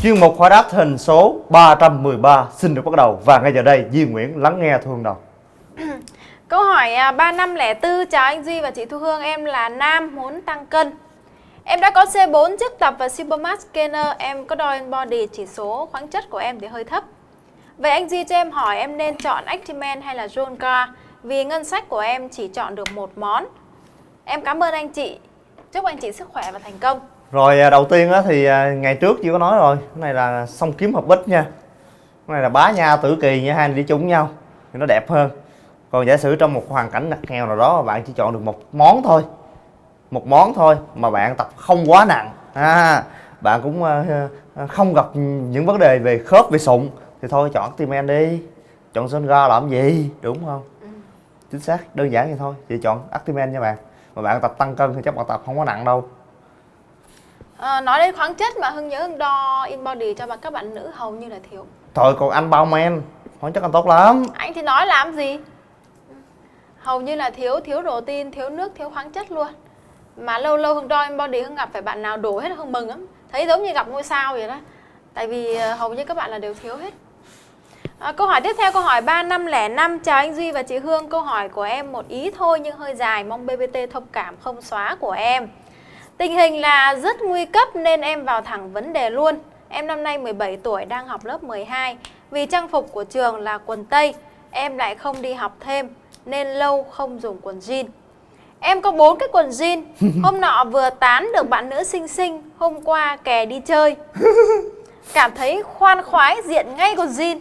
Chuyên mục hỏi đáp hình số 313 xin được bắt đầu. Và ngay giờ đây Duy Nguyễn lắng nghe Thu Hương đọc. Câu hỏi 3504. Chào anh Duy và chị Thu Hương, em là nam muốn tăng cân. Em đã có C4 trước tập và Supermax Gainer. Em có đo body, chỉ số khoáng chất của em thì hơi thấp. Vậy anh Duy cho em hỏi em nên chọn Actimel hay là Jonca, vì ngân sách của em chỉ chọn được một món. Em cảm ơn anh chị. Chúc anh chị sức khỏe và thành công. Rồi đầu tiên á thì ngày trước chị có nói rồi, cái này là song kiếm hợp bích nha. Cái này là bá nha tử kỳ nha, hai anh đi chung nhau thì nó đẹp hơn. Còn giả sử trong một hoàn cảnh ngặt nghèo nào đó bạn chỉ chọn được một món thôi mà bạn tập không quá nặng, bạn cũng không gặp những vấn đề về khớp, về sụn thì thôi chọn Actimel đi, chọn Zonga làm gì, đúng không? Chính xác, đơn giản vậy thôi. Chị chọn Actimel nha bạn. Mà bạn tập tăng cân thì chắc bạn tập không có nặng đâu. Nói đến khoáng chất mà Hưng nhớ Hưng đo in body cho các bạn nữ hầu như là thiếu. Thôi còn anh bao men, khoáng chất anh tốt lắm. Anh thì nói làm gì? Hầu như là thiếu protein, thiếu nước, thiếu khoáng chất luôn. Mà lâu lâu Hưng đo in body Hưng gặp phải bạn nào đổ hết Hưng mừng lắm. Thấy giống như gặp ngôi sao vậy đó. Tại vì hầu như các bạn là đều thiếu hết. Câu hỏi tiếp theo, câu hỏi 3505. Chào anh Duy và chị Hương, câu hỏi của em một ý thôi nhưng hơi dài, mong BBT thông cảm không xóa của em. Tình hình là rất nguy cấp nên em vào thẳng vấn đề luôn. Em năm nay 17 tuổi, đang học lớp 12. Vì trang phục của trường là quần tây, em lại không đi học thêm nên lâu không dùng quần jean. Em có 4 cái quần jean. Hôm nọ vừa tán được bạn nữ xinh xinh, hôm qua kè đi chơi, cảm thấy khoan khoái diện ngay quần jean.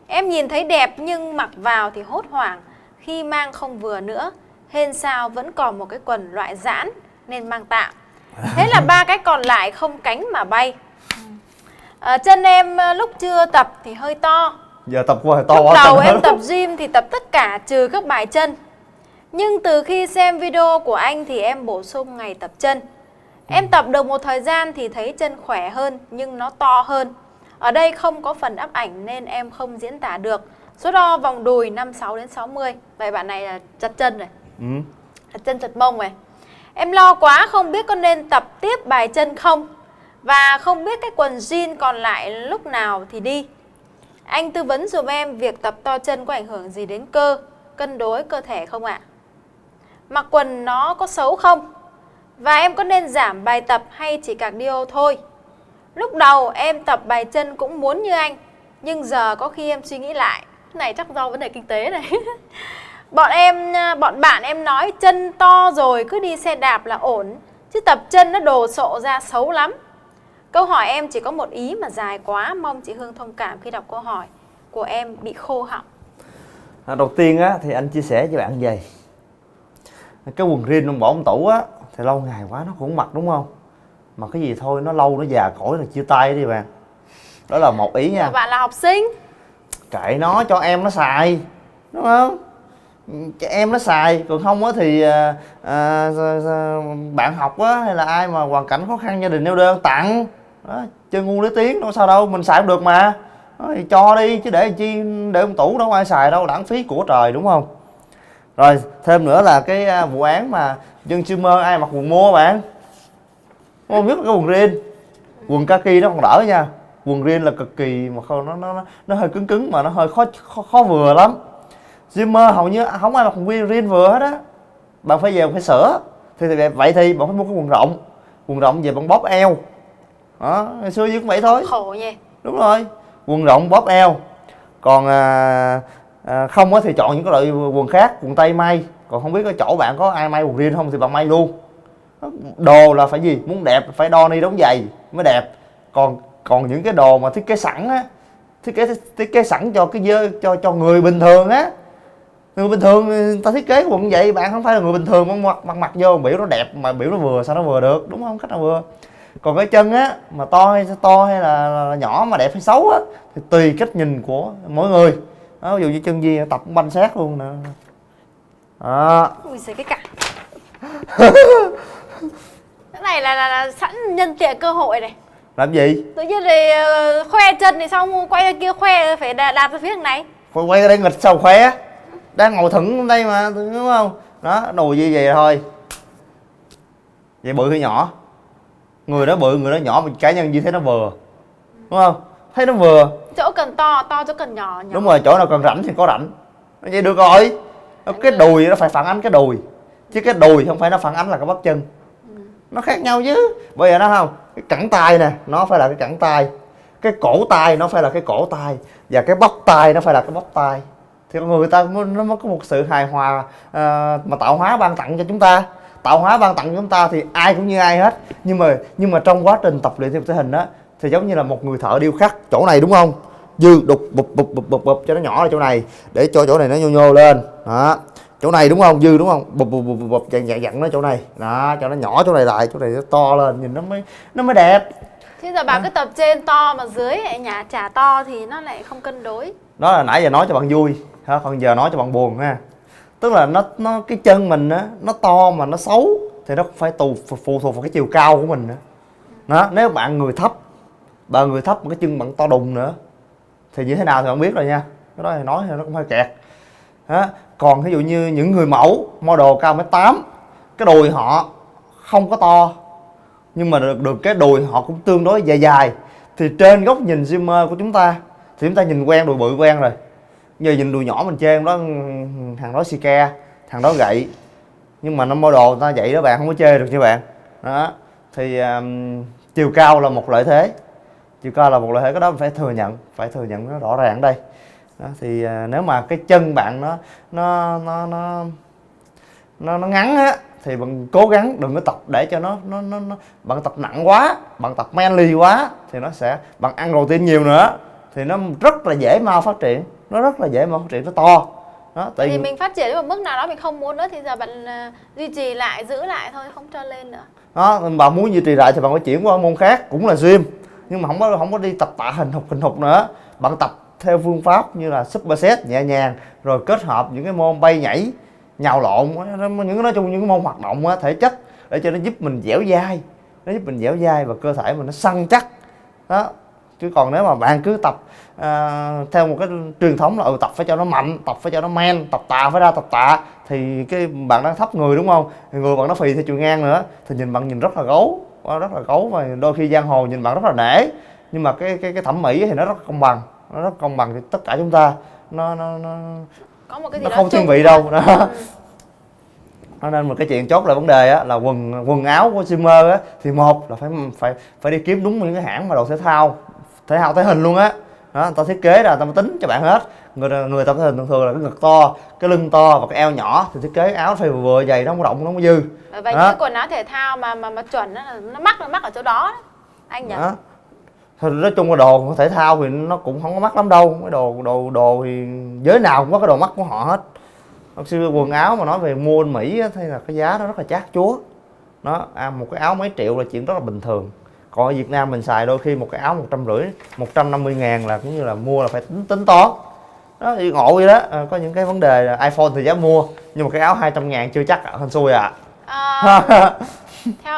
Em nhìn thấy đẹp nhưng mặc vào thì hốt hoảng khi mang không vừa nữa. Hên sao vẫn còn một cái quần loại giãn nên mang tạm. Thế là 3 cái còn lại không cánh mà bay. Chân em lúc chưa tập thì hơi to. Giờ tập qua to lúc quá. đầu em tập gym thì tập tất cả trừ các bài chân. Nhưng từ khi xem video của anh thì em bổ sung ngày tập chân. Em tập được một thời gian thì thấy chân khỏe hơn nhưng nó to hơn. Ở đây không có phần áp ảnh nên em không diễn tả được. Số đo vòng đùi 56 đến 60. Vậy bạn này là chật chân rồi. Chật chân chật mông rồi. Em lo quá không biết có nên tập tiếp bài chân không. Và không biết cái quần jean còn lại lúc nào thì đi. Anh tư vấn dùm em việc tập to chân có ảnh hưởng gì đến cơ, cân đối cơ thể không ạ? Mặc quần nó có xấu không? Và em có nên giảm bài tập hay chỉ cardio thôi? Lúc đầu em tập bài chân cũng muốn như anh, nhưng giờ có khi em suy nghĩ lại. Cái này chắc do vấn đề kinh tế này. Bọn bạn em nói chân to rồi cứ đi xe đạp là ổn, chứ tập chân nó đồ sộ ra xấu lắm. Câu hỏi em chỉ có một ý mà dài quá, mong chị Hương thông cảm khi đọc câu hỏi của em bị khô họng. Đầu tiên á thì anh chia sẻ với bạn về cái quần jean trong bỏ trong tủ á thì lâu ngày quá nó cũng mặc, đúng không? Mà cái gì thôi nó lâu nó già cỗi là chia tay đi bạn. Đó là một ý nha. Bạn là học sinh, kệ nó, cho em nó xài, đúng không? Cho em nó xài, còn không á thì bạn học á hay là ai mà hoàn cảnh khó khăn, gia đình neo đơn tặng đó, chơi ngu lấy tiếng đâu sao đâu, mình xài cũng được mà đó, thì cho đi chứ để chi để trong tủ đâu ai xài đâu, lãng phí của trời, đúng không? Rồi thêm nữa là cái vụ án mà dân streamer ai mặc quần mua bạn, không biết cái quần jean, quần kaki nó còn đỡ nha, quần jean là cực kỳ mà không, nó hơi cứng mà nó hơi khó vừa lắm. Streamer hầu như không ai mặc quần jean vừa hết á, bạn phải về phải sửa thì vậy thì bạn phải mua cái quần rộng về bạn bóp eo đó, ngày xưa cũng vậy thôi. khổ nhỉ. Đúng rồi, quần rộng bóp eo. Còn không á thì chọn những cái loại quần khác, quần tây may. Còn không biết cái chỗ bạn có ai may quần jean không thì bạn may luôn. Đồ là phải gì, muốn đẹp phải đo ni đóng giày mới đẹp. Còn những cái đồ mà thiết kế sẵn á, thiết kế sẵn cho cái cho người bình thường á, người bình thường người ta thiết kế quần vậy, bạn không phải là người bình thường mặc vô biểu nó đẹp mà biểu nó vừa, sao nó vừa được, đúng không? Cách nào vừa. Còn cái chân á mà to hay là nhỏ mà đẹp hay xấu á thì tùy cách nhìn của mỗi người đó, ví dụ như chân gì tập cũng banh xác luôn nè đó. Ui giời cái cả. Cái này là sẵn nhân tiện cơ hội này. Làm gì? Tự nhiên thì khoe chân thì xong quay ra kia khoe phải đạp ra phía đằng này. Quay ra đây nghịch sao khoe, đang ngồi thẳng đây mà, đúng không? Đó, đùi như vậy thôi. Vậy bự hay nhỏ? Người đó bự, người đó nhỏ, mà cá nhân như thế nó vừa. đúng không? Thấy nó vừa. Chỗ cần to chỗ cần nhỏ nhỏ. Đúng rồi, chỗ nào cần rãnh thì có rãnh. Vậy được rồi. Cái đùi nó phải phản ánh cái đùi, chứ cái đùi không phải nó phản ánh là cái bắp chân. Nó khác nhau chứ. Bây giờ nó không, cái cẳng tay nè nó phải là cái cẳng tay, cái cổ tay nó phải là cái cổ tay, và cái bắp tay nó phải là cái bắp tay, thì con người ta nó mới có một sự hài hòa mà tạo hóa ban tặng cho chúng ta. Tạo hóa ban tặng cho chúng ta thì ai cũng như ai hết, nhưng mà trong quá trình tập luyện theo thể hình đó thì giống như là một người thợ điêu khắc chỗ này, đúng không? Dư đục bụp cho nó nhỏ ở chỗ này để cho chỗ này nó nhô nhô lên đó, chỗ này đúng không? Dư đúng không? Bụp dặn nó chỗ này đó, cho nó nhỏ chỗ này lại, chỗ này nó to lên nhìn nó mới đẹp. Thế giờ bà cứ tập trên to mà dưới lại nhà chả to thì nó lại không cân đối. Đó là nãy giờ nói cho bạn vui ha, còn giờ nói cho bạn buồn ha. Tức là nó cái chân mình á, nó to mà nó xấu thì nó phải phụ thuộc vào cái chiều cao của mình nữa. Đó, nếu bạn người thấp mà cái chân bạn to đùng nữa thì như thế nào thì bạn biết rồi nha. Cái đó thì nói thì nó cũng hơi kẹt. Đó. Còn ví dụ như những người mẫu model cao 1m8, cái đùi họ không có to nhưng mà được cái đùi họ cũng tương đối dài, thì trên góc nhìn Zimmer của chúng ta thì chúng ta nhìn quen đùi bự quen rồi. Giờ nhìn đùi nhỏ mình chê đó, thằng đó si ke, thằng đó gậy, nhưng mà nó model người ta vậy đó bạn, không có chê được như bạn. Đó thì chiều cao là một lợi thế, cái đó mình phải thừa nhận nó rõ ràng ở đây. Đó, thì nếu mà cái chân bạn nó ngắn á thì bạn cố gắng đừng có tập để cho nó bạn tập nặng quá, bạn tập manly quá thì nó sẽ, bạn ăn protein nhiều nữa thì nó rất là dễ mau phát triển, nó to. Đó, tại vì mình phát triển đến một mức nào đó mình không muốn nữa thì giờ bạn duy trì lại, giữ lại thôi, không cho lên nữa. Đó, bạn muốn duy trì lại thì bạn phải chuyển qua môn khác, cũng là gym, nhưng mà không có đi tập tạ hình thục nữa. Bạn tập theo phương pháp như là superset nhẹ nhàng, rồi kết hợp những cái môn bay nhảy, nhào lộn, nói chung những cái môn hoạt động thể chất để cho nó giúp mình dẻo dai, và cơ thể mình nó săn chắc. Đó. Chứ còn nếu mà bạn cứ tập theo một cái truyền thống là tập phải cho nó mạnh, tập phải cho nó men, tập tạ phải ra tập tạ, thì cái bạn đang thấp người, đúng không? Thì người bạn nó phì theo chiều ngang nữa thì bạn rất là gấu, và đôi khi giang hồ nhìn bạn rất là nể. Nhưng mà cái thẩm mỹ thì nó rất công bằng, thì tất cả chúng ta nó có một cái gì nó đó không thiên vị đâu đó. Nên một cái chuyện chốt lại vấn đề á, là quần áo của Zimmer á, thì một là phải đi kiếm đúng những cái hãng mà đồ thể thao thể hình luôn á. Đó, người ta thiết kế ra, người ta tính cho bạn hết. Người tập thể hình thường là cái ngực to, cái lưng to và cái eo nhỏ thì thiết kế áo phải vừa dày, nó không có rộng, nó không có dư. Vậy những quần áo thể thao mà chuẩn đó, nó mắc ở chỗ đó anh nhỉ? Đó. Thôi, nói chung là đồ thể thao thì nó cũng không có mắc lắm đâu. Cái đồ thì giới nào cũng có cái đồ mắc của họ hết. Hồi xưa quần áo mà nói về mua bên Mỹ á, thì là cái giá nó rất là chát chúa. Nó một cái áo mấy triệu là chuyện rất là bình thường. Còn ở Việt Nam mình xài đôi khi một cái áo 150, 150 ngàn là cũng như là mua là phải tính toán. Đó thì ngộ vậy đó. Có những cái vấn đề là iPhone thì dám mua, nhưng mà cái áo 200 ngàn chưa chắc, hên xui à. Theo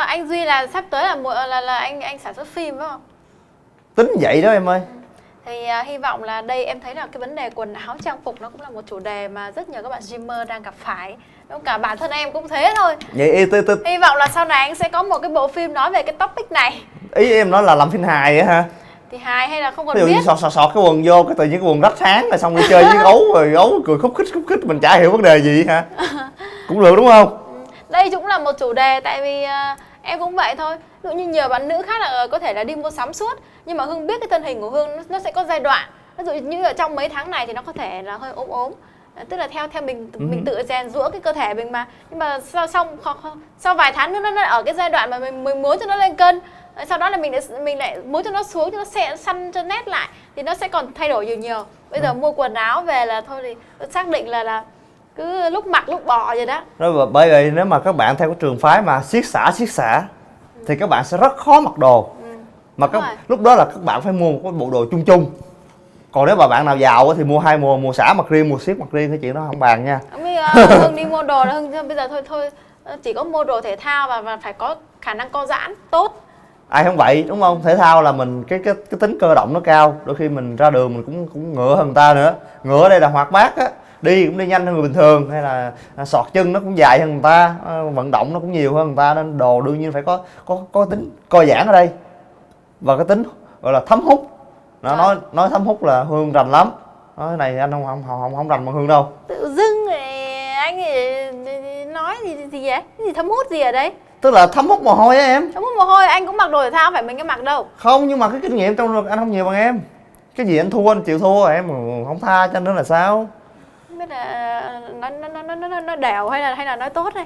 anh Duy là sắp tới là anh sản xuất phim phải không? Tính vậy đó em ơi. Thì hy vọng là đây em thấy là cái vấn đề quần áo trang phục nó cũng là một chủ đề mà rất nhiều các bạn gymer đang gặp phải. Đúng, cả bản thân em cũng thế thôi. Vậy hy vọng là sau này anh sẽ có một cái bộ phim nói về cái topic này. Ý em nói là làm phim hài á hả? Thì hài hay là không còn ví dụ biết. như sọt cái quần vô, cái tự nhiên cái quần rách sáng rồi xong đi chơi với gấu, rồi gấu cười khúc khích mình chả hiểu vấn đề gì hả? Cũng được đúng không? Đây cũng là một chủ đề, tại vì em cũng vậy thôi. Ví dụ như nhiều bạn nữ khác là có thể là đi mua sắm suốt, nhưng mà Hương biết cái thân hình của Hương nó sẽ có giai đoạn. Ví dụ như ở trong mấy tháng này thì nó có thể là hơi ốm. Tức là theo mình tự rèn giũa cái cơ thể mình mà. Nhưng mà sau vài tháng nữa nó ở cái giai đoạn mà mình muốn cho nó lên cân. Sau đó là mình lại muốn cho nó xuống, cho nó sẽ săn cho nét lại, thì nó sẽ còn thay đổi nhiều. Bây giờ mua quần áo về là thôi thì xác định là cứ lúc mặc lúc bỏ vậy đó. Bởi vì nếu mà các bạn theo cái trường phái mà siết xả thì các bạn sẽ rất khó mặc đồ. Mà lúc đó là các bạn phải mua một cái bộ đồ chung. Còn nếu mà bạn nào giàu thì mua hai mùa xả mặc riêng, mùa siết mặc riêng, cái chuyện đó không bàn nha. Hương đi mua đồ là Hương bây giờ thôi chỉ có mua đồ thể thao và phải có khả năng co giãn tốt. Ai không vậy, đúng không? Thể thao là mình cái tính cơ động nó cao, đôi khi mình ra đường mình cũng ngựa hơn người ta nữa. Ngựa ở đây là hoạt bát á, đi cũng đi nhanh hơn người bình thường, hay là sọt chân nó cũng dài hơn người ta, vận động nó cũng nhiều hơn người ta, nên đồ đương nhiên phải có tính co giãn ở đây. Và cái tính gọi là thấm hút. Nó Rồi. nói thấm hút là Hương rành lắm. Nói cái này anh không rành bằng Hương đâu. Tự dưng anh nói gì vậy? Cái gì thấm hút gì ở đây? Tức là thấm hút mồ hôi á em. Thấm hút mồ hôi anh cũng mặc đồ thể thao, phải mình cái mặc đâu. Không, nhưng mà cái kinh nghiệm trong anh không nhiều bằng em. Cái gì anh thua anh chịu thua, em không tha cho nữa là sao? Không biết là nó đều hay là nói tốt đây.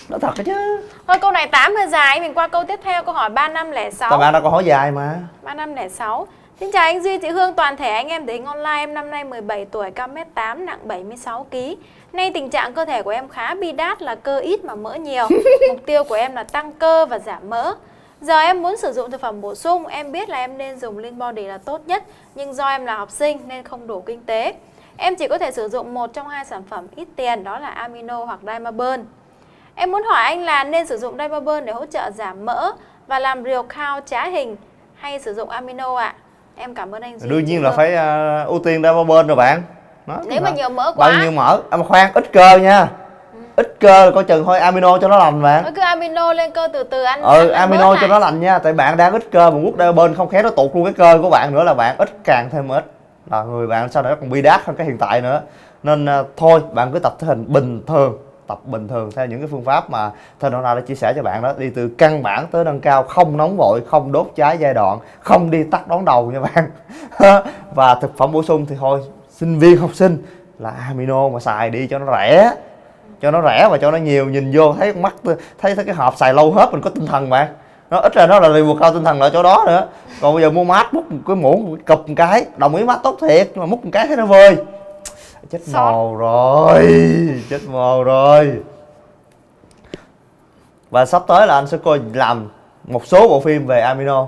Đó thật đó chứ. Thôi câu này 8 hơi dài, mình qua câu tiếp theo, câu hỏi 3506. Các bạn đã câu hỏi dài mà. 3506. Xin chào anh Duy, chị Hương, toàn thể anh em thể hình online. Em năm nay 17 tuổi, cao 1m8, nặng 76 kg. Nay tình trạng cơ thể của em khá bi đát là cơ ít mà mỡ nhiều. Mục tiêu của em là tăng cơ và giảm mỡ. Giờ em muốn sử dụng thực phẩm bổ sung. Em biết là em nên dùng Lean Body là tốt nhất, nhưng do em là học sinh nên không đủ kinh tế. Em chỉ có thể sử dụng một trong hai sản phẩm ít tiền, đó là Amino hoặc Dimaburn. Em muốn hỏi anh là nên sử dụng Dimaburn để hỗ trợ giảm mỡ và làm rều cao trá hình, hay sử dụng Amino ạ? Em cảm ơn anh Duy. Đương nhiên là phải ưu tiên đeo bên rồi bạn. Đó, nếu mà nhiều mỡ quá. bao nhiêu mỡ? À, mà khoan, ít cơ nha. Ít cơ coi chừng thôi, Amino cho nó lành bạn. Nó cứ Amino lên cơ từ từ ăn. Ăn Amino cho nó lành nha. Tại bạn đang ít cơ mà quất đeo bên không khéo nó tụt luôn cái cơ của bạn nữa là bạn ít càng thêm ít. Là người bạn sau này nó còn bi đát hơn cái hiện tại nữa. Nên thôi bạn cứ tập thể hình bình thường. Tập bình thường theo những cái phương pháp mà Thơ Donald đã chia sẻ cho bạn đó. Đi từ căn bản tới nâng cao, không nóng vội, không đốt cháy giai đoạn, không đi tắt đón đầu nha bạn. Và thực phẩm bổ sung thì thôi, sinh viên học sinh là Amino mà xài đi cho nó rẻ. Cho nó rẻ và cho nó nhiều, nhìn vô thấy con mắt, thấy cái hộp xài lâu hết mình có tinh thần bạn. Nó ít ra nó là review cao tinh thần ở chỗ đó nữa. Còn bây giờ mua mát múc cái muỗng cụp một cái, đồng ý mát tốt thiệt nhưng mà múc một cái thấy nó vơi. Chết mồ rồi, chết mồ rồi. Và sắp tới là anh sẽ coi làm một số bộ phim về Amino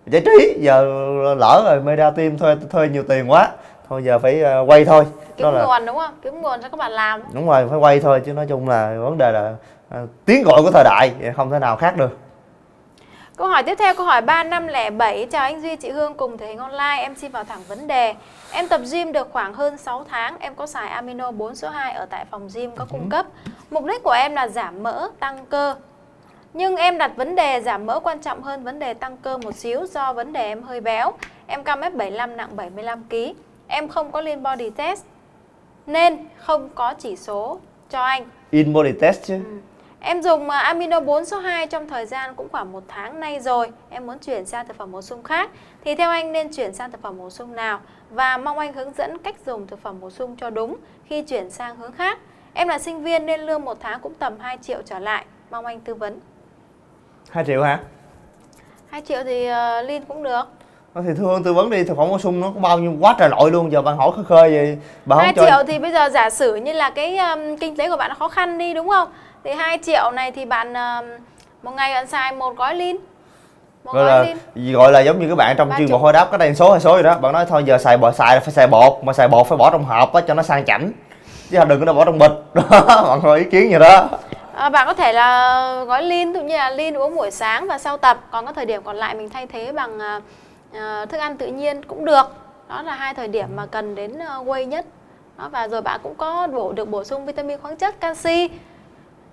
giải trí. Giờ lỡ rồi Media Team thuê nhiều tiền quá, thôi giờ phải quay thôi. Kiếm nguồn đúng không? Kiếm nguồn cho các bạn làm. Đúng rồi, phải quay thôi chứ nói chung là vấn đề là tiếng gọi của thời đại, không thể nào khác được. Câu hỏi tiếp theo, câu hỏi 3507. Chào anh Duy, chị Hương cùng thể hình online. Em xin vào thẳng vấn đề. Em tập gym được khoảng hơn 6 tháng. Em có xài Amino 4 số 2 ở tại phòng gym có cung cấp. Mục đích của em là giảm mỡ, tăng cơ. Nhưng em đặt vấn đề giảm mỡ quan trọng hơn vấn đề tăng cơ một xíu, do vấn đề em hơi béo. Em cao 1m75, nặng 75 kg. Em không có Lean Body Test nên không có chỉ số cho anh. In body test chứ. Em dùng Amino 4 số 2 trong thời gian cũng khoảng 1 tháng nay rồi. Em muốn chuyển sang thực phẩm bổ sung khác. Thì theo anh nên chuyển sang thực phẩm bổ sung nào? Và mong anh hướng dẫn cách dùng thực phẩm bổ sung cho đúng khi chuyển sang hướng khác. Em là sinh viên nên lương 1 tháng cũng tầm 2 triệu trở lại. Mong anh tư vấn. 2 triệu hả? 2 triệu thì Lean cũng được. Thì thưa tư vấn đi, thực phẩm bổ sung nó có bao nhiêu quá trời loại luôn, giờ bạn hỏi khơi khơi vậy bà không 2 cho. triệu thì bây giờ giả sử như là cái kinh tế của bạn nó khó khăn đi đúng không? Thì 2 triệu này thì bạn một ngày bạn xài một gói Lean. Một gói Lean. Gọi là giống như các bạn trong chuyên bộ hồi đáp có đây số hay số gì đó, bạn nói thôi giờ xài là phải xài bột, mà xài bột phải bỏ trong hộp á cho nó sang chảnh. Chứ đừng có nó bỏ trong bịch. Bạn có ý kiến gì đó. Bạn có thể là gói Lean, ví dụ như là Lean uống buổi sáng và sau tập, còn có thời điểm còn lại mình thay thế bằng thức ăn tự nhiên cũng được. Đó là 2 thời điểm mà cần đến whey nhất. Đó, và rồi bạn cũng có được bổ sung vitamin, khoáng chất, canxi.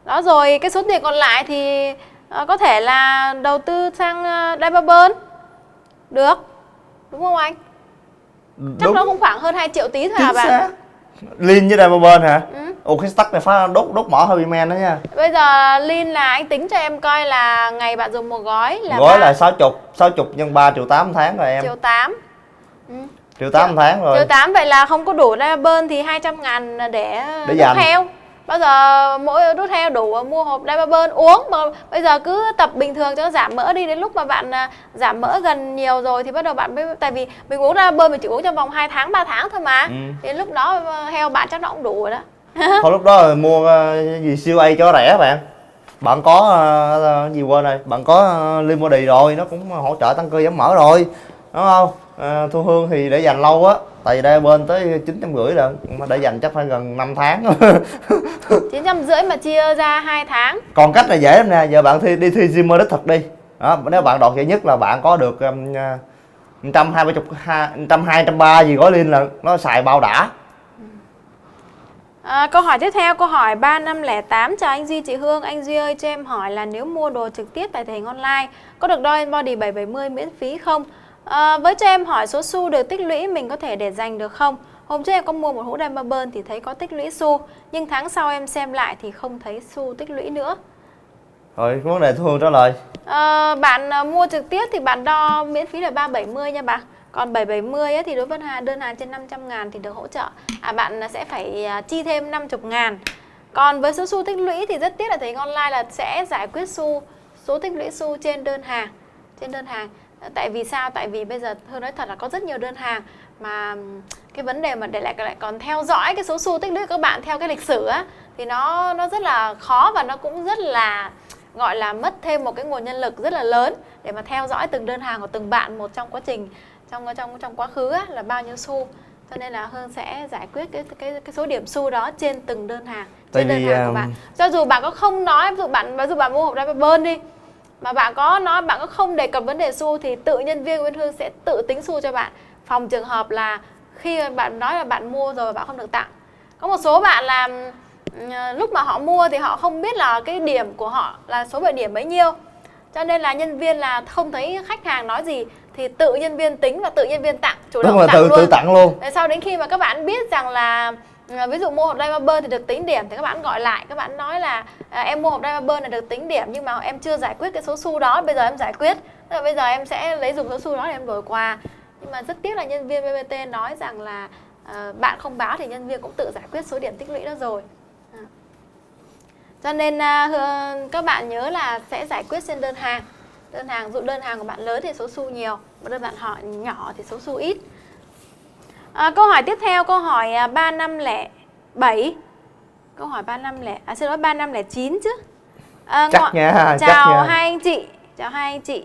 Đó, rồi cái số tiền còn lại thì có thể là đầu tư sang Dimaburn. Được. Đúng không anh? Chắc nó cũng khoảng hơn 2 triệu tí thôi hả bạn? Lean với Dimaburn hả? Ồ, cái stack này phải đốt mỏ hơi bị men đó nha. Bây giờ Lean là anh tính cho em coi là ngày bạn dùng một gói là gói là 60 nhân 3 triệu 8 tháng rồi em. Triệu 8. Triệu 8 tháng rồi. Triệu 8 vậy là không có đủ Dimaburn thì 200.000 để đút heo. Bao giờ mỗi đút heo đủ mua hộp Dimaburn uống, mà bây giờ cứ tập bình thường cho nó giảm mỡ đi, đến lúc mà bạn giảm mỡ gần nhiều rồi thì bắt đầu bạn mới, tại vì mình uống Dimaburn mình chỉ uống trong vòng 2 tháng 3 tháng thôi mà. Đến lúc đó heo bạn chắc nó cũng đủ rồi đó. Thôi lúc đó mua gì siêu A cho rẻ bạn. Bạn có gì quên rồi, bạn có Lean Body rồi, nó cũng hỗ trợ tăng cơ giảm mỡ rồi, đúng không? Thu Hương thì để dành lâu á, tại vì đây bên tới 950 lần, mà để dành chắc phải gần 5 tháng. 950 mà chia ra 2 tháng. Còn cách này dễ lắm nè, giờ bạn đi thi gym đích thực đi. Đó, nếu bạn đoạt giải nhất là bạn có được 120, 130 gì gói Lean là nó xài bao đã. Câu hỏi tiếp theo, câu hỏi 3508. Chào anh Duy, chị Hương. Anh Duy ơi, cho em hỏi là nếu mua đồ trực tiếp tại thể hình online có được đo Body 770 miễn phí không? Với cho em hỏi số xu được tích lũy mình có thể để dành được không? Hôm trước em có mua một hũ Diamond Pearl thì thấy có tích lũy xu, nhưng tháng sau em xem lại thì không thấy xu tích lũy nữa. Rồi vấn đề Thu Hương trả lời. Bạn mua trực tiếp thì bạn đo miễn phí là 370 nha bạn. Còn 770 ấy, thì đối với đơn hàng trên 500.000 thì được hỗ trợ. Bạn sẽ phải chi thêm 50.000. Còn với số xu tích lũy thì rất tiếc là thấy online là sẽ giải quyết số tích lũy xu trên đơn hàng. Tại vì sao? Tại vì bây giờ Hương nói thật là có rất nhiều đơn hàng mà cái vấn đề mà để lại còn theo dõi cái số xu tích lũy của các bạn theo cái lịch sử á, thì nó rất là khó, và nó cũng rất là gọi là mất thêm một cái nguồn nhân lực rất là lớn để mà theo dõi từng đơn hàng của từng bạn một trong quá trình trong quá khứ á, là bao nhiêu xu. Cho nên là Hương sẽ giải quyết cái số điểm xu đó trên từng đơn hàng, trên đơn hàng của bạn. Cho dù bạn có không nói, ví dụ bạn mua hộp Diamond Pearl đi, mà bạn có không đề cập vấn đề xu thì tự nhân viên của bên Hương sẽ tự tính xu cho bạn, phòng trường hợp là khi bạn nói là bạn mua rồi bạn không được tặng. Có một số bạn là lúc mà họ mua thì họ không biết là cái điểm của họ là số 7 điểm bấy nhiêu, cho nên là nhân viên là không thấy khách hàng nói gì thì tự nhân viên tính và tự nhân viên tặng, chủ động tặng luôn. Tự tặng luôn. Để sau đến khi mà các bạn biết rằng là ví dụ mua hộp Diamond Pearl thì được tính điểm, thì các bạn gọi lại, các bạn nói là em mua hộp Diamond Pearl là được tính điểm, nhưng mà em chưa giải quyết cái số xu đó, bây giờ em giải quyết. Tức là bây giờ em sẽ lấy dùng số xu đó để em đổi quà. Nhưng mà rất tiếc là nhân viên BBT nói rằng là bạn không báo thì nhân viên cũng tự giải quyết số điểm tích lũy đó rồi. Cho nên các bạn nhớ là sẽ giải quyết trên đơn hàng. Dụ đơn hàng của bạn lớn thì số xu nhiều, mà đơn bạn họ nhỏ thì số xu ít. Câu hỏi tiếp theo, câu hỏi 3507. Câu hỏi 3509 chứ. Chắc nha. Chào hai anh chị.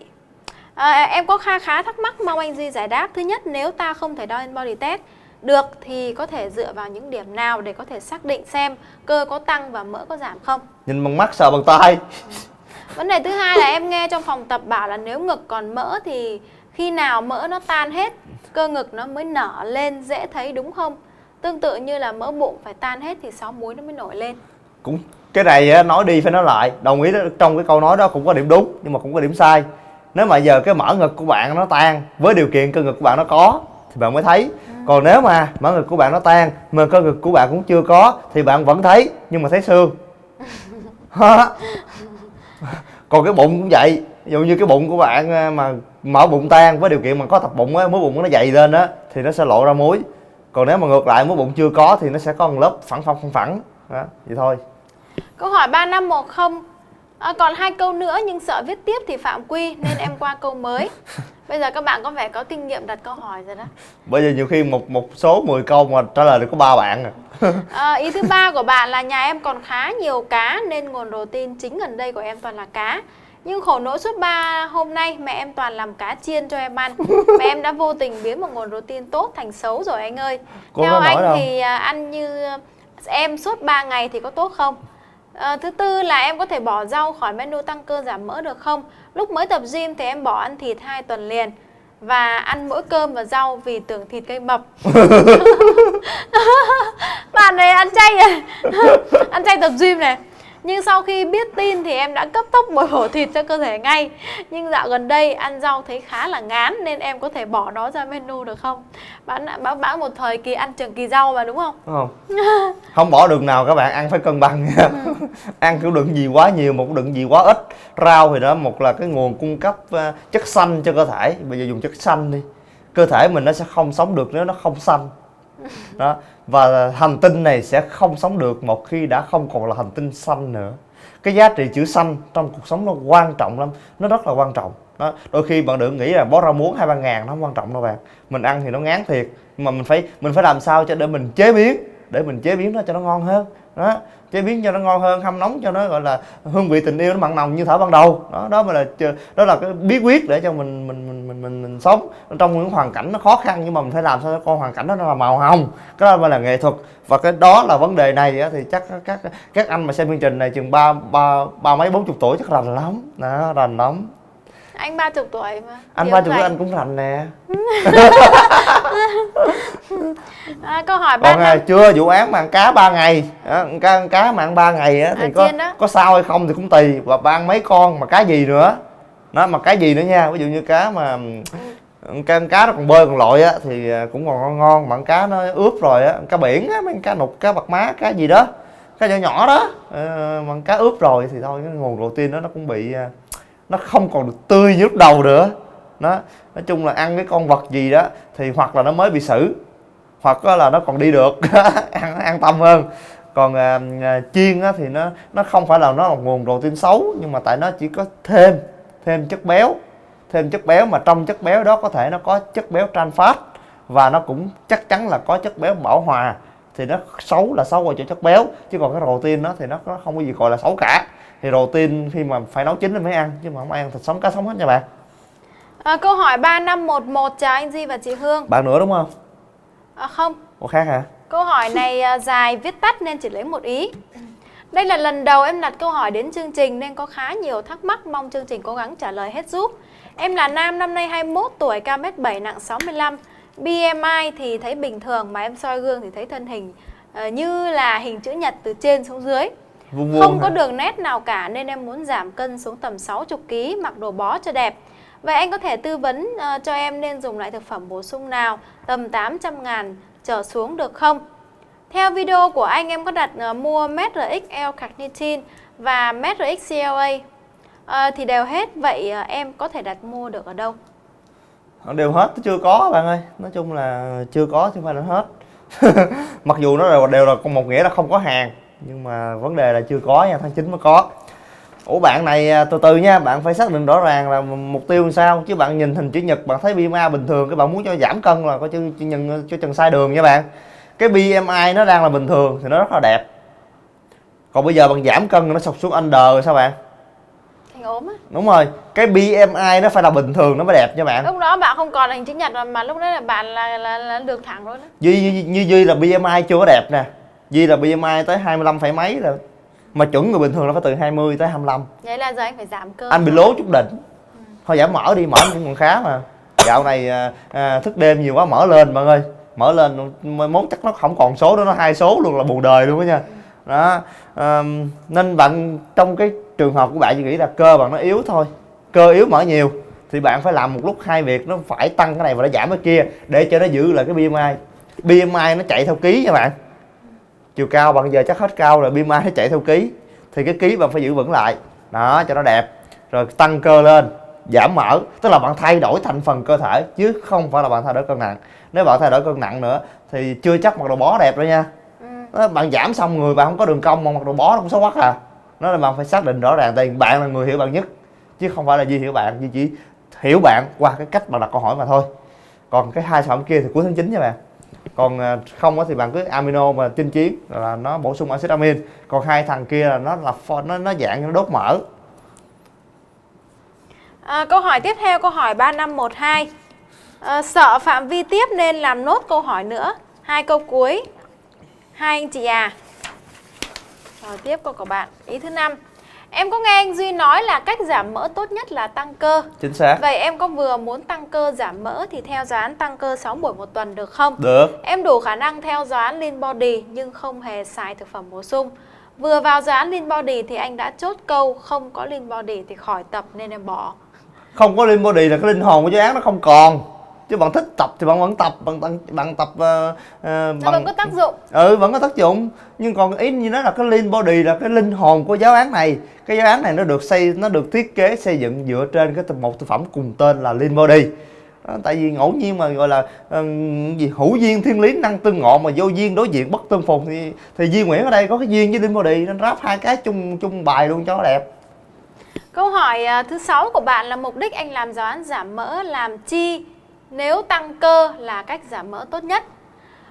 Em có khá thắc mắc, mong anh Duy giải đáp. Thứ nhất, nếu ta không thể đo in body test được thì có thể dựa vào những điểm nào để có thể xác định xem cơ có tăng và mỡ có giảm không? Nhìn bằng mắt, sờ bằng tay. Vấn đề thứ hai là em nghe trong phòng tập bảo là nếu ngực còn mỡ thì khi nào mỡ nó tan hết, cơ ngực nó mới nở lên dễ thấy, đúng không? Tương tự như là mỡ bụng phải tan hết thì sáu múi nó mới nổi lên. Cũng cái này nói đi phải nói lại, đồng ý đó, trong cái câu nói đó cũng có điểm đúng nhưng mà cũng có điểm sai. Nếu mà giờ cái mỡ ngực của bạn nó tan với điều kiện cơ ngực của bạn nó có thì bạn mới thấy. Còn nếu mà mỡ ngực của bạn nó tan mà cơ ngực của bạn cũng chưa có thì bạn vẫn thấy nhưng mà thấy xương. Còn cái bụng cũng vậy, ví dụ như cái bụng của bạn mà mỡ bụng tan với điều kiện mà có tập bụng á, múi bụng nó dày lên á thì nó sẽ lộ ra múi. Còn nếu mà ngược lại múi bụng chưa có thì nó sẽ có một lớp phẳng đó, vậy thôi. Câu hỏi 3510. Còn 2 câu nữa nhưng sợ viết tiếp thì phạm quy nên em qua câu mới. Bây giờ các bạn có vẻ có kinh nghiệm đặt câu hỏi rồi đó. Bây giờ nhiều khi một số 10 câu mà trả lời được có 3 bạn Ý thứ ba của bạn là nhà em còn khá nhiều cá nên nguồn protein chính gần đây của em toàn là cá. Nhưng khổ nỗi suốt 3 hôm nay mẹ em toàn làm cá chiên cho em ăn. Mẹ em đã vô tình biến một nguồn protein tốt thành xấu rồi anh ơi. Theo anh thì ăn như em suốt 3 ngày thì có tốt không? Thứ tư là em có thể bỏ rau khỏi menu tăng cơ giảm mỡ được không? Lúc mới tập gym thì em bỏ ăn thịt 2 tuần liền và ăn mỗi cơm và rau vì tưởng thịt gây mập. Bạn này ăn chay này. Ăn chay tập gym này. Nhưng sau khi biết tin thì em đã cấp tốc bồi bổ thịt cho cơ thể ngay. Nhưng dạo gần đây ăn rau thấy khá là ngán nên em có thể bỏ nó ra menu được không? Bạn một thời kỳ ăn trường kỳ rau mà đúng không? Không bỏ đường nào các bạn, ăn phải cân bằng nha. Ăn kiểu đựng gì quá nhiều, một đựng gì quá ít. Rau thì đó, một là cái nguồn cung cấp chất xanh cho cơ thể. Bây giờ dùng chất xanh đi, cơ thể mình nó sẽ không sống được nếu nó không xanh đó. Và hành tinh này sẽ không sống được một khi đã không còn là hành tinh xanh nữa. Cái giá trị chữ xanh trong cuộc sống nó quan trọng lắm, nó rất là quan trọng đó. Đôi khi bạn đừng nghĩ là bó rau muống 2-3 ngàn nó không quan trọng đâu bạn. Mình ăn thì nó ngán thiệt, nhưng mà mình phải làm sao cho để mình chế biến nó cho nó ngon hơn đó. Chế biến cho nó ngon hơn, hâm nóng cho nó gọi là hương vị tình yêu nó mặn nồng như thở ban đầu đó. Đó là cái bí quyết để cho mình sống trong những hoàn cảnh nó khó khăn, nhưng mà mình phải làm sao cho con hoàn cảnh đó nó là màu hồng. Cái đó mới là nghệ thuật, và cái đó là vấn đề này thì chắc các anh mà xem chương trình này chừng ba mấy 40 tuổi chắc rành lắm đó, rành lắm. Anh 30 tuổi mà. Anh 30 tuổi anh cũng rành nè. Câu hỏi 3 còn chưa vụ án mà ăn cá 3 ngày ăn cá mà ăn 3 ngày á, thì có sao hay không thì cũng tùy, và bạn ăn mấy con mà cá gì nữa đó, mà cá gì nữa nha. Ví dụ như cá mà Con cá nó còn bơi còn lội á thì cũng còn ngon ngon, mà con cá nó ướp rồi á, cá biển á, mấy con cá nục, cá bạc má, cá gì đó, cá nhỏ nhỏ đó, mà con cá ướp rồi thì thôi cái nguồn protein đó nó cũng bị nó không còn được tươi như lúc đầu nữa. Nó nói chung là ăn cái con vật gì đó thì hoặc là nó mới bị xử, hoặc là nó còn đi được ăn an tâm hơn. Còn chiên á, thì nó không phải là nó là nguồn protein xấu, nhưng mà tại nó chỉ có thêm chất béo, mà trong chất béo đó có thể nó có chất béo trans fat, và nó cũng chắc chắn là có chất béo bão hòa, thì nó xấu là xấu ở chỗ chất béo, chứ còn cái protein đó thì nó không có gì gọi là xấu cả. Thì protein khi mà phải nấu chín thì mới ăn, chứ mà không ăn thịt sống cá sống hết nha bạn. Câu hỏi 3511, chào anh Duy và chị Hương. Bạn nữa đúng không? Không. Ủa khác hả? Câu hỏi này dài viết tắt nên chỉ lấy một ý. Đây là lần đầu em đặt câu hỏi đến chương trình nên có khá nhiều thắc mắc, mong chương trình cố gắng trả lời hết giúp. Em là nam, năm nay 21 tuổi, cao 1m7, nặng 65. BMI thì thấy bình thường, mà em soi gương thì thấy thân hình như là hình chữ nhật từ trên xuống dưới. Không có đường nét nào cả, nên em muốn giảm cân xuống tầm 60 kg, mặc đồ bó cho đẹp. Vậy anh có thể tư vấn cho em nên dùng loại thực phẩm bổ sung nào tầm 800.000 trở xuống được không? Theo video của anh, em có đặt mua MedRx L-carnitine và MedRx CLA thì đều hết. Vậy em có thể đặt mua được ở đâu? Đều hết, chưa có bạn ơi. Nói chung là chưa có chứ không phải là hết. Mặc dù nó đều là một nghĩa là không có hàng, nhưng mà vấn đề là chưa có nha, tháng 9 mới có. Ủa bạn này từ từ nha, bạn phải xác định rõ ràng là mục tiêu làm sao, chứ bạn nhìn hình chữ nhật bạn thấy BMI bình thường, cái bạn muốn cho giảm cân là có cho chừng sai đường nha bạn. Cái BMI nó đang là bình thường thì nó rất là đẹp, còn bây giờ bạn giảm cân nó sụt xuống under rồi sao bạn? Thành ốm á. Đúng rồi, cái BMI nó phải là bình thường nó mới đẹp nha bạn. Lúc đó bạn không còn là hình chữ nhật rồi, mà lúc đó là bạn là đường thẳng rồi đó. Duy là BMI chưa có đẹp nè, Duy là BMI tới 25 phẩy mấy rồi, mà chuẩn người bình thường nó phải từ 20 tới 25. Vậy là giờ anh phải giảm cơ. Anh bị lố chút đỉnh. Thôi giảm mỡ đi, mỡ cũng còn khá mà. Dạo này thức đêm nhiều quá, mỡ lên bạn ơi. Mỡ lên mốt chắc nó không còn số nữa, nó 2 số luôn là bù đời luôn đó nha. Đó, nên bạn trong cái trường hợp của bạn chỉ nghĩ là cơ bạn nó yếu thôi, cơ yếu mỡ nhiều, thì bạn phải làm một lúc hai việc, nó phải tăng cái này và nó giảm cái kia để cho nó giữ lại cái BMI. BMI nó chạy theo ký nha bạn. Chiều cao bạn giờ chắc hết cao rồi, BMI nó chạy theo ký, thì cái ký bạn phải giữ vững lại đó cho nó đẹp, rồi tăng cơ lên, giảm mỡ, tức là bạn thay đổi thành phần cơ thể chứ không phải là bạn thay đổi cân nặng. Nếu bạn thay đổi cân nặng nữa thì chưa chắc mặc đồ bó đẹp đâu nha. Bạn giảm xong người bạn không có đường cong mà mặc đồ bó nó cũng xấu quắc à. Nó là bạn phải xác định rõ ràng tiền, bạn là người hiểu bạn nhất chứ không phải là Duy hiểu bạn. Duy chỉ hiểu bạn qua cái cách bạn đặt câu hỏi mà thôi. Còn cái hai sản phẩm kia thì cuối tháng 9 nha bạn. Còn không thì bạn cứ amino mà chinh chiến là nó bổ sung axit amin. Còn hai thằng kia là nó dạng nó đốt mỡ. Câu hỏi tiếp theo, câu hỏi 3512. Sợ phạm vi tiếp nên làm nốt câu hỏi nữa. 2 câu cuối. 2 anh chị à. Rồi tiếp câu của bạn. Ý thứ 5. Em có nghe anh Duy nói là cách giảm mỡ tốt nhất là tăng cơ. Chính xác. Vậy em có vừa muốn tăng cơ giảm mỡ thì theo giáo án tăng cơ 6 buổi một tuần được không? Được. Em đủ khả năng theo giáo án Lean Body nhưng không hề xài thực phẩm bổ sung. Vừa vào giáo án Lean Body thì anh đã chốt câu không có Lean Body thì khỏi tập nên em bỏ. Không có Lean Body là cái linh hồn của giáo án nó không còn. Chứ bạn thích tập thì bạn vẫn tập, bạn tập nó vẫn có tác dụng. Vẫn có tác dụng. Nhưng còn ý như nó là cái Lean Body là cái linh hồn của giáo án này. Cái giáo án này nó được thiết kế xây dựng dựa trên một thực phẩm cùng tên là Lean Body. Đó, tại vì ngẫu nhiên mà gọi là hữu duyên thiên lý năng tương ngộ, mà vô duyên đối diện bất tương phùng thì Duy Nguyễn ở đây có cái duyên với Lean Body nên ráp hai cái chung bài luôn cho nó đẹp. Câu hỏi thứ 6 của bạn là mục đích anh làm giáo án giảm mỡ làm chi nếu tăng cơ là cách giảm mỡ tốt nhất.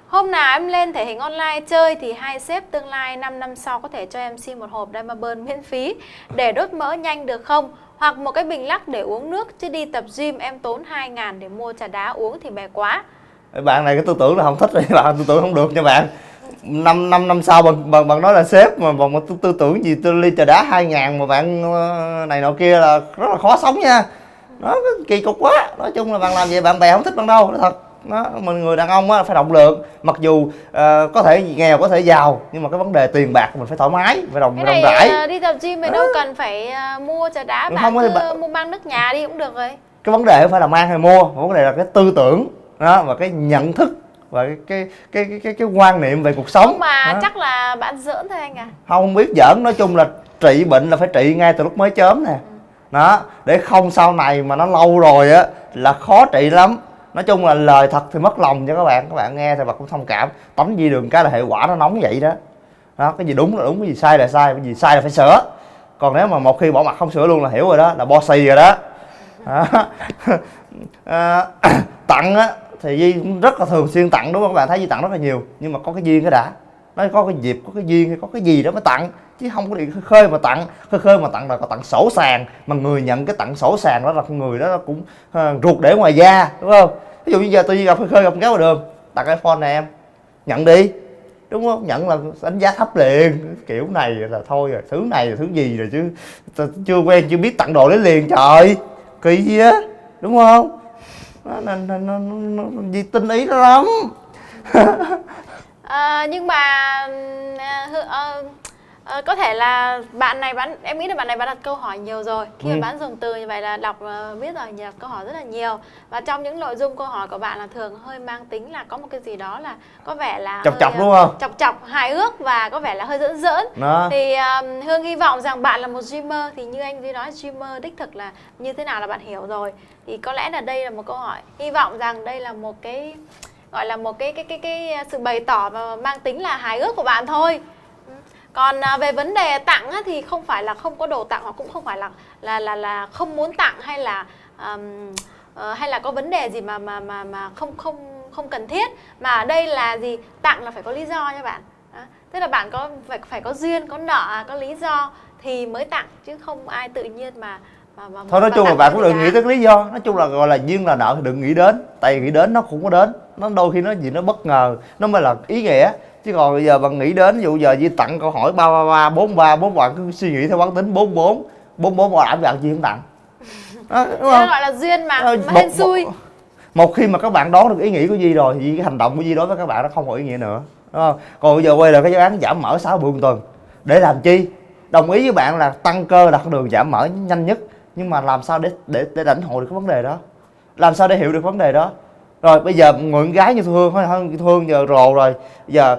Hôm nào em lên thể hình online chơi thì hai sếp tương lai 5 năm sau có thể cho em xin một hộp Dermaburn miễn phí để đốt mỡ nhanh được không? Hoặc một cái bình lắc để uống nước, chứ đi tập gym em tốn 2.000 để mua trà đá uống thì bè quá. Bạn này cái tư tưởng là không thích rồi, bạn tư tưởng không được nha bạn. 5 năm sau bạn nói là sếp mà bạn tư tưởng gì tôi ly trà đá 2.000 mà bạn này nọ kia là rất là khó sống nha. Nó kỳ cục quá. Nói chung là bạn làm vậy bạn bè không thích bạn đâu, nó thật. Mình người đàn ông á phải động lượng, mặc dù có thể nghèo có thể giàu, nhưng mà cái vấn đề tiền bạc mình phải thoải mái, phải rộng rãi. Đi tập gym thì đâu cần phải mua trà đá, bạn cứ mua mang nước nhà đi cũng được rồi. Cái vấn đề không phải là mang hay mua, mà vấn đề là cái tư tưởng đó, và cái nhận thức và cái quan niệm về cuộc sống. Nhưng mà đó. chắc là bạn giỡn thôi anh à. Không biết giỡn, nói chung là trị bệnh là phải trị ngay từ lúc mới chớm nè. Đó, để không sau này mà nó lâu rồi á là khó trị lắm. Nói chung là lời thật thì mất lòng cho các bạn nghe thì bạn cũng thông cảm. Tắm đi đường cái là hệ quả nó nóng vậy đó. Đó, cái gì đúng là đúng, cái gì sai là sai, cái gì sai là phải sửa. Còn nếu mà một khi bỏ mặt không sửa luôn là hiểu rồi đó, là bossy rồi đó. Tặng á thì Di cũng rất là thường xuyên tặng, đúng không các bạn? Thấy Di tặng rất là nhiều, nhưng mà có cái duyên cái đã. Nó có cái dịp, có cái duyên hay có cái gì đó mới tặng, chứ không có đi khơi mà tặng. Khơi mà tặng là có tặng sổ sàng, mà người nhận cái tặng sổ sàng đó là con người đó cũng ruột để ngoài da, đúng không? Ví dụ như giờ tôi gặp khơi gặp gái ngoài đường, tặng iPhone này em, nhận đi, đúng không? Nhận là đánh giá thấp liền, kiểu này là thôi rồi, thứ này là thứ gì rồi chứ, chưa quen chưa biết tặng đồ lấy liền, trời kỳ gì á, đúng không? Nó Di tinh ý đó lắm. Nhưng mà có thể là em nghĩ là bạn này bạn đặt câu hỏi nhiều rồi. Khi mà bạn dùng từ như vậy là đọc biết rồi, đặt câu hỏi rất là nhiều. Và trong những nội dung câu hỏi của bạn là thường hơi mang tính là có một cái gì đó là có vẻ là chọc đúng không? Chọc hài hước và có vẻ là hơi giỡn giỡn. Thì Hương hy vọng rằng bạn là một streamer, thì như anh Duy nói, streamer đích thực là như thế nào là bạn hiểu rồi. Thì có lẽ là đây là một câu hỏi, hy vọng rằng đây là một cái gọi là một cái sự bày tỏ và mang tính là hài hước của bạn thôi. Còn về vấn đề tặng á, thì không phải là không có đồ tặng, hoặc cũng không phải là không muốn tặng, hay là có vấn đề gì mà không cần thiết, mà ở đây là gì, tặng là phải có lý do nha bạn. Đó. Tức là bạn phải có duyên, có nợ, có lý do thì mới tặng, chứ không ai tự nhiên mà thôi nói chung là bạn cũng đừng nghĩ tới lý do. Nói chung là gọi là duyên là nợ thì đừng nghĩ đến, tại vì nghĩ đến nó cũng có đến, nó đôi khi nó gì nó bất ngờ nó mới là ý nghĩa. Chứ còn bây giờ bạn nghĩ đến, ví dụ giờ Di tặng câu hỏi 333 43, bốn bạn cứ suy nghĩ theo quán tính 44 bảo đảm bạn gì không tặng đó, đúng không? Gọi là duyên mà hên xui. Một khi mà các bạn đoán được ý nghĩ của Di rồi thì cái hành động của Di đối với các bạn nó không có ý nghĩa nữa, đúng không? Còn bây giờ quay lại cái giáo án giảm mỡ 6 bữa một tuần để làm chi? Đồng ý với bạn là tăng cơ là con đường giảm mỡ nhanh nhất, nhưng mà làm sao để lãnh hội được cái vấn đề đó, làm sao để hiểu được vấn đề đó. Rồi bây giờ người con gái như Thu Hương, hơn Thu Hương giờ rồ rồi, giờ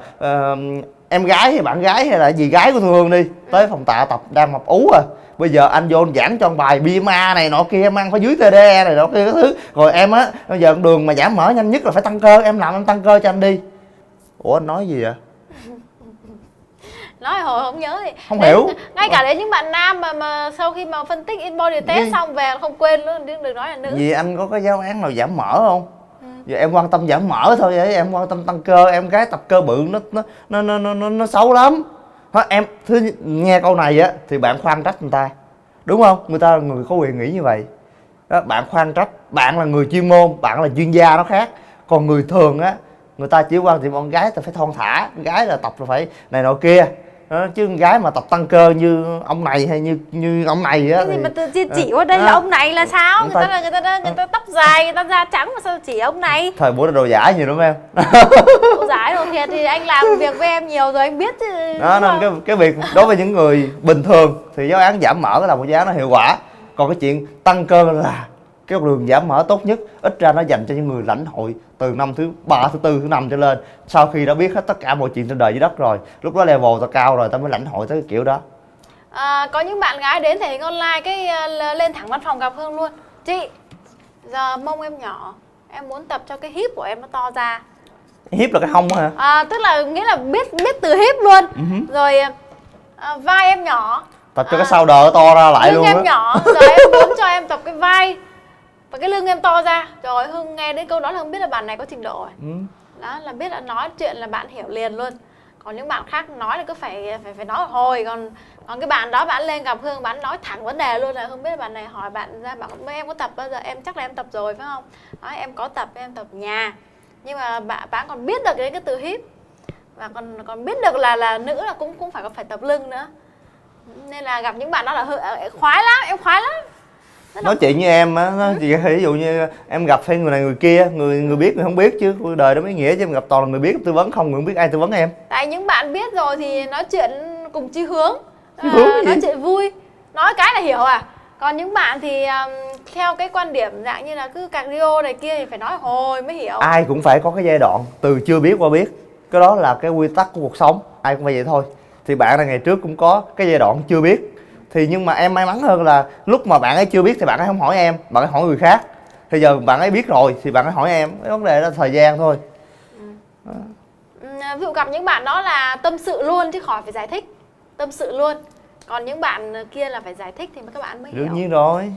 em gái hay bạn gái hay là dì gái của Thu Hương đi tới phòng tạ tập đang mập ú rồi, bây giờ anh vô anh giảng cho một bài BMA này nọ kia, em ăn phải dưới TDE này nọ kia cái thứ, rồi em á bây giờ con đường mà giảm mỡ nhanh nhất là phải tăng cơ, em làm em tăng cơ cho anh đi. Ủa anh nói gì vậy? Nói hồi không nhớ thì không hiểu. Ngay cả đến những bạn nam mà sau khi mà phân tích in body test xong về không quên luôn, đừng nói là nữ. Vì anh có cái giáo án nào giảm mỡ không? Giờ em quan tâm giảm mỡ thôi vậy, em quan tâm tăng cơ, em gái tập cơ bự nó xấu lắm. Em nghe câu này á thì bạn khoan trách người ta, đúng không? Người ta là người có quyền nghĩ như vậy đó, bạn khoan trách, bạn là người chuyên môn, bạn là chuyên gia nó khác. Còn người thường á, người ta chỉ quan tâm con gái ta phải thon thả, con gái là tập là phải này nọ kia đó, chứ con gái mà tập tăng cơ như ông này hay như ông này á cái gì mà chỉ qua đây là ông này là sao? Người ta tóc dài, người ta da trắng mà sao chỉ ông này? Thời buổi là đồ giả nhiều đúng không em? Đồ giả đồ thiệt thì anh làm việc với em nhiều rồi anh biết chứ. Đó nên cái việc đối với những người bình thường thì giáo án giảm mỡ là một giáo án nó hiệu quả. Còn cái chuyện tăng cơ là cái đường giảm mỡ tốt nhất, ít ra nó dành cho những người lãnh hội từ năm thứ 3, thứ 4, thứ 5 trở lên, sau khi đã biết hết tất cả mọi chuyện trên đời dưới đất rồi, lúc đó level ta cao rồi ta mới lãnh hội tới cái kiểu đó. Có những bạn gái đến thể hiện online cái lên thẳng văn phòng gặp Hương luôn. Chị, giờ mông em nhỏ, em muốn tập cho cái hip của em nó to ra. Hip là cái hông hả? Tức là nghĩa là biết từ hip luôn. Rồi vai em nhỏ, tập cho cái sau đờ to ra lại luôn. Lưng em nhỏ, rồi em muốn cho em tập cái vai và cái lưng em to ra. Trời ơi, Hương nghe đến câu đó là không biết là bạn này có trình độ rồi. Đó là biết là nói chuyện là bạn hiểu liền luôn. Còn những bạn khác nói là cứ phải nói hồi. Còn cái bạn đó bạn lên gặp Hương, bạn nói thẳng vấn đề luôn, là không biết là bạn này hỏi bạn ra, bạn em có tập bao giờ, em chắc là em tập rồi phải không? Nói em có tập, em tập nhà. Nhưng mà bạn còn biết được cái từ hip, và còn biết được là nữ là cũng phải tập lưng nữa. Nên là gặp những bạn đó là khoái lắm, em khoái lắm. Nói chuyện với em á, ví dụ như em gặp hay người này người kia, người biết người không biết chứ cuộc đời đó mới nghĩa, chứ em gặp toàn là người biết tư vấn không, người không biết ai tư vấn em. Tại những bạn biết rồi thì nói chuyện cùng chí hướng, nói chuyện vui, nói cái là hiểu à. Còn những bạn thì theo cái quan điểm dạng như là cứ cardio này kia thì phải nói hồi mới hiểu. Ai cũng phải có cái giai đoạn từ chưa biết qua biết. Cái đó là cái quy tắc của cuộc sống, ai cũng phải vậy thôi. Thì bạn là ngày trước cũng có cái giai đoạn chưa biết. Thì nhưng mà em may mắn hơn là lúc mà bạn ấy chưa biết thì bạn ấy không hỏi em, bạn ấy hỏi người khác. Thì giờ bạn ấy biết rồi thì bạn ấy hỏi em. Cái vấn đề đó là thời gian thôi. Ví dụ gặp những bạn đó là tâm sự luôn chứ khỏi phải giải thích. Tâm sự luôn. Còn những bạn kia là phải giải thích thì các bạn mới hiểu. Đương nhiên rồi.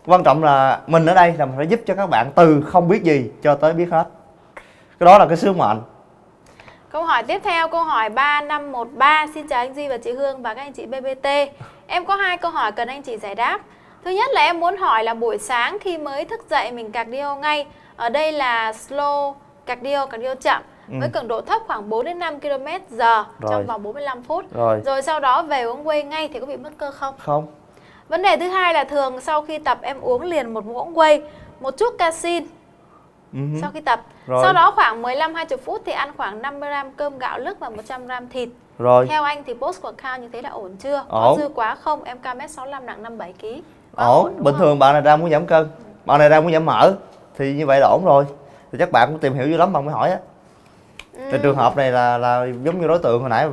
Quan trọng là mình ở đây là mình phải giúp cho các bạn từ không biết gì cho tới biết hết. Cái đó là cái sứ mệnh. Câu hỏi tiếp theo, câu hỏi 3513. Xin chào anh Duy và chị Hương và các anh chị BBT. Em có 2 câu hỏi cần anh chị giải đáp. Thứ nhất là em muốn hỏi là buổi sáng khi mới thức dậy mình cardio ngay. Ở đây là slow cardio chậm với cường độ thấp khoảng 4 đến 5 km/h trong vòng 45 phút. Rồi sau đó về uống whey ngay thì có bị mất cơ không? Không. Vấn đề thứ hai là thường sau khi tập em uống liền một muỗng whey, một chút casein sau khi tập. Sau đó khoảng 15-20 phút thì ăn khoảng 50g cơm gạo lứt và 100g thịt. Theo anh thì post workout như thế là ổn chưa? Có dư quá không? Em cao 1m65 nặng 57kg. Ổn, bình thường bạn này ra muốn giảm cân, bạn này ra muốn giảm mỡ thì như vậy là ổn rồi. Thì chắc bạn cũng tìm hiểu dữ lắm bạn mới hỏi á. Thì trường hợp này là giống như đối tượng hồi nãy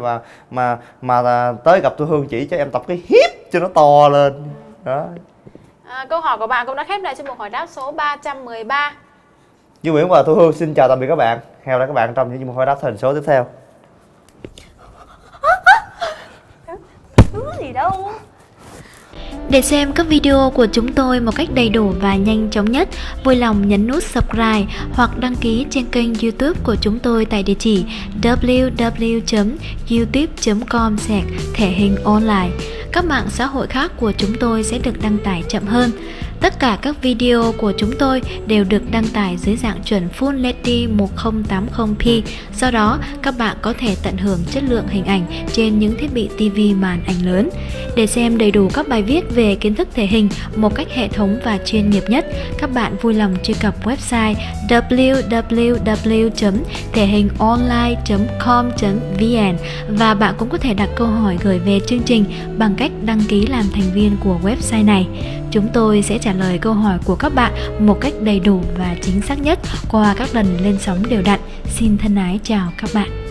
mà tới gặp tôi Hương chỉ cho em tập cái hip cho nó to lên. Đó. Câu hỏi của bạn cũng đã khép lại cho một hỏi đáp số 313. Duy Nguyễn và Thu Hương xin chào tạm biệt các bạn. Hẹn gặp lại các bạn trong những hỏi đáp hình số tiếp theo. Gì đâu. Để xem các video của chúng tôi một cách đầy đủ và nhanh chóng nhất, vui lòng nhấn nút subscribe hoặc đăng ký trên kênh YouTube của chúng tôi tại địa chỉ www.youtube.com/thể hình online. Các mạng xã hội khác của chúng tôi sẽ được đăng tải chậm hơn. Tất cả các video của chúng tôi đều được đăng tải dưới dạng chuẩn Full HD 1080p, do đó các bạn có thể tận hưởng chất lượng hình ảnh trên những thiết bị TV màn ảnh lớn. Để xem đầy đủ các bài viết về kiến thức thể hình một cách hệ thống và chuyên nghiệp nhất, các bạn vui lòng truy cập website www.thehìngonline.com.vn và bạn cũng có thể đặt câu hỏi gửi về chương trình bằng cách đăng ký làm thành viên của website này. Chúng tôi sẽ trả lời câu hỏi của các bạn một cách đầy đủ và chính xác nhất qua các lần lên sóng đều đặn. Xin thân ái chào các bạn.